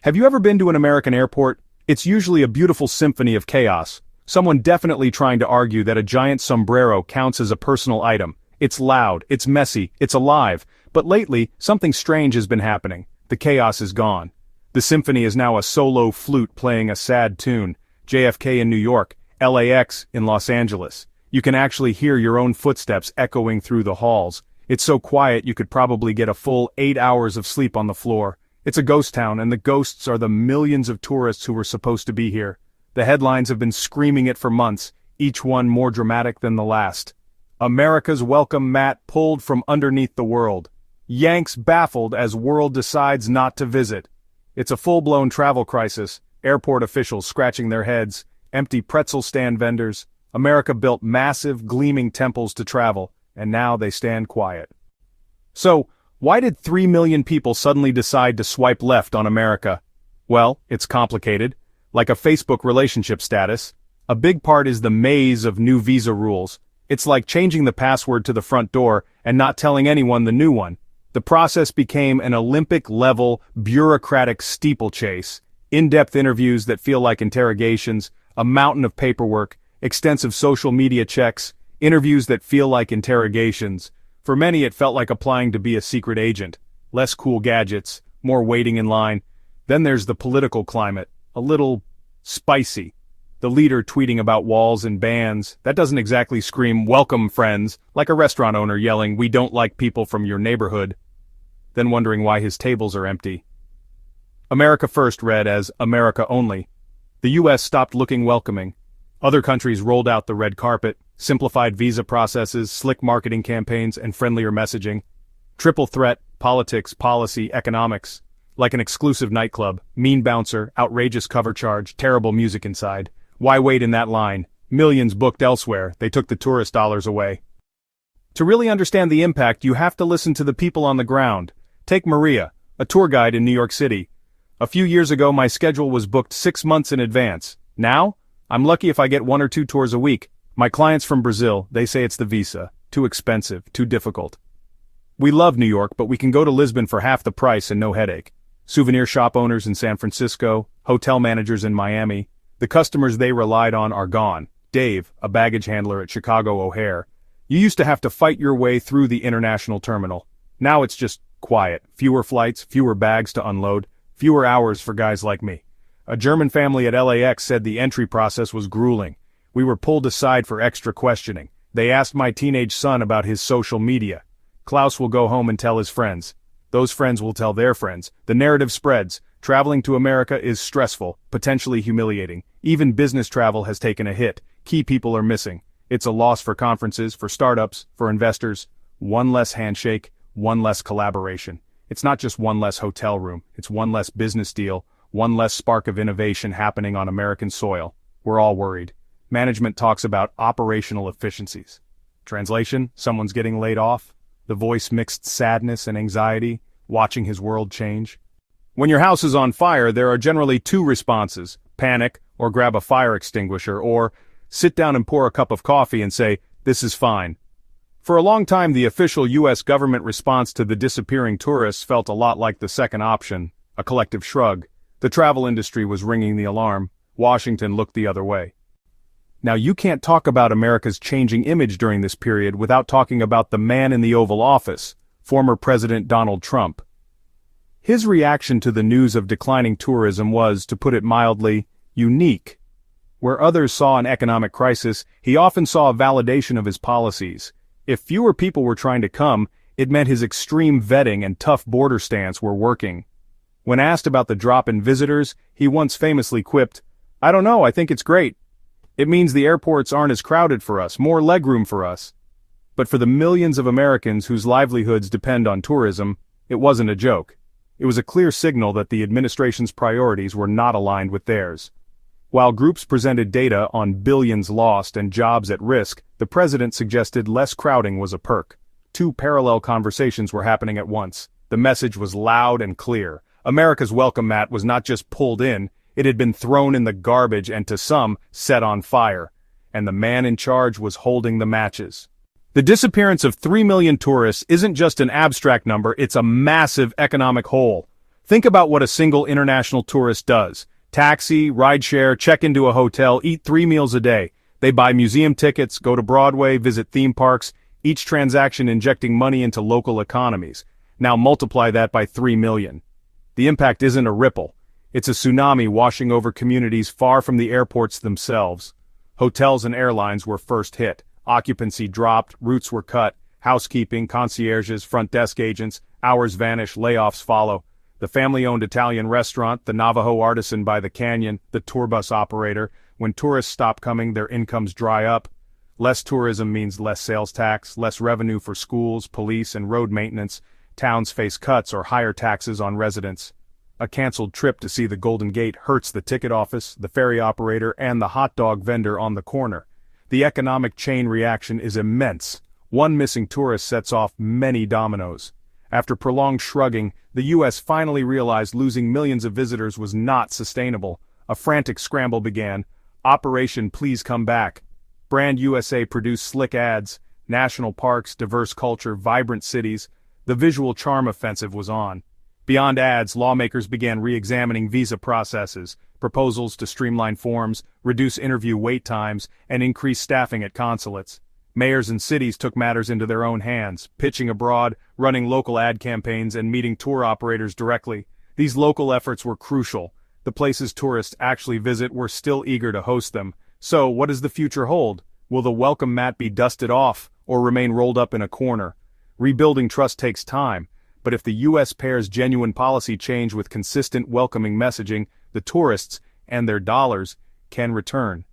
Have you ever been to an American airport? It's usually a beautiful symphony of chaos. Someone definitely trying to argue that a giant sombrero counts as a personal item. It's loud, it's messy, it's alive. But lately, something strange has been happening. The chaos is gone. The symphony is now a solo flute playing a sad tune. JFK in New York, LAX in Los Angeles. You can actually hear your own footsteps echoing through the halls. It's so quiet you could probably get a full 8 hours of sleep on the floor. It's a ghost town, and the ghosts are the millions of tourists who were supposed to be here. The headlines have been screaming it for months, each one more dramatic than the last. America's welcome mat pulled from underneath the world. Yanks baffled as world decides not to visit. It's a full-blown travel crisis, airport officials scratching their heads, empty pretzel stand vendors. America built massive, gleaming temples to travel, and now they stand quiet. So, why did 3 million people suddenly decide to swipe left on America? Well, it's complicated. Like a Facebook relationship status. A big part is the maze of new visa rules. It's like changing the password to the front door and not telling anyone the new one. The process became an Olympic-level, bureaucratic steeplechase. In-depth interviews that feel like interrogations, a mountain of paperwork, extensive social media checks, interviews that feel like interrogations. For many it felt like applying to be a secret agent. Less cool gadgets, more waiting in line. Then there's the political climate, a little spicy. The leader tweeting about walls and bans, that doesn't exactly scream "welcome friends," like a restaurant owner yelling "we don't like people from your neighborhood," then wondering why his tables are empty. America First read as America Only. The US stopped looking welcoming. Other countries rolled out the red carpet, simplified visa processes, slick marketing campaigns, and friendlier messaging. Triple threat, politics, policy, economics. Like an exclusive nightclub, mean bouncer, outrageous cover charge, terrible music inside. Why wait in that line? Millions booked elsewhere, they took the tourist dollars away. To really understand the impact, you have to listen to the people on the ground. Take Maria, a tour guide in New York City. A few years ago my schedule was booked 6 months in advance. Now, I'm lucky if I get 1 or 2 tours a week. My clients from Brazil, they say it's the visa. Too expensive, too difficult. We love New York, but we can go to Lisbon for half the price and no headache. Souvenir shop owners in San Francisco, hotel managers in Miami. The customers they relied on are gone. Dave, a baggage handler at Chicago O'Hare. You used to have to fight your way through the international terminal. Now it's just quiet. Fewer flights, fewer bags to unload, fewer hours for guys like me. A German family at LAX said the entry process was grueling. We were pulled aside for extra questioning. They asked my teenage son about his social media. Klaus will go home and tell his friends. Those friends will tell their friends. The narrative spreads. Traveling to America is stressful, potentially humiliating. Even business travel has taken a hit. Key people are missing. It's a loss for conferences, for startups, for investors. One less handshake, one less collaboration. It's not just one less hotel room. It's one less business deal, one less spark of innovation happening on American soil. We're all worried. Management talks about operational efficiencies. Translation, someone's getting laid off. The voice mixed sadness and anxiety, watching his world change. When your house is on fire, there are generally 2 responses: panic, or grab a fire extinguisher, or sit down and pour a cup of coffee and say, "This is fine." For a long time, the official U.S. government response to the disappearing tourists felt a lot like the second option, a collective shrug. The travel industry was ringing the alarm. Washington looked the other way. Now you can't talk about America's changing image during this period without talking about the man in the Oval Office, former President Donald Trump. His reaction to the news of declining tourism was, to put it mildly, unique. Where others saw an economic crisis, he often saw a validation of his policies. If fewer people were trying to come, it meant his extreme vetting and tough border stance were working. When asked about the drop in visitors, he once famously quipped, "I don't know, I think it's great. It means the airports aren't as crowded for us, more legroom for us." But for the millions of Americans whose livelihoods depend on tourism, it wasn't a joke. It was a clear signal that the administration's priorities were not aligned with theirs. While groups presented data on billions lost and jobs at risk, the president suggested less crowding was a perk. 2 parallel conversations were happening at once. The message was loud and clear. America's welcome mat was not just pulled in, it had been thrown in the garbage and to some, set on fire. And the man in charge was holding the matches. The disappearance of 3 million tourists isn't just an abstract number, it's a massive economic hole. Think about what a single international tourist does. Taxi, rideshare, check into a hotel, eat 3 meals a day. They buy museum tickets, go to Broadway, visit theme parks, each transaction injecting money into local economies. Now multiply that by 3 million. The impact isn't a ripple. It's a tsunami washing over communities far from the airports themselves. Hotels and airlines were first hit. Occupancy dropped, routes were cut, housekeeping, concierges, front desk agents, hours vanish, layoffs follow. The family-owned Italian restaurant, the Navajo artisan by the canyon, the tour bus operator, when tourists stop coming, their incomes dry up. Less tourism means less sales tax, less revenue for schools, police, and road maintenance. Towns face cuts or higher taxes on residents. A canceled trip to see the Golden Gate hurts the ticket office, the ferry operator, and the hot dog vendor on the corner. The economic chain reaction is immense. One missing tourist sets off many dominoes. After prolonged shrugging, the U.S. finally realized losing millions of visitors was not sustainable. A frantic scramble began. Operation Please Come Back. Brand USA produced slick ads, national parks, diverse culture, vibrant cities. The visual charm offensive was on. Beyond ads, lawmakers began re-examining visa processes, proposals to streamline forms, reduce interview wait times, and increase staffing at consulates. Mayors and cities took matters into their own hands, pitching abroad, running local ad campaigns, and meeting tour operators directly. These local efforts were crucial. The places tourists actually visit were still eager to host them. So, what does the future hold? Will the welcome mat be dusted off, or remain rolled up in a corner? Rebuilding trust takes time, but if the U.S. pairs genuine policy change with consistent welcoming messaging, the tourists, and their dollars, can return.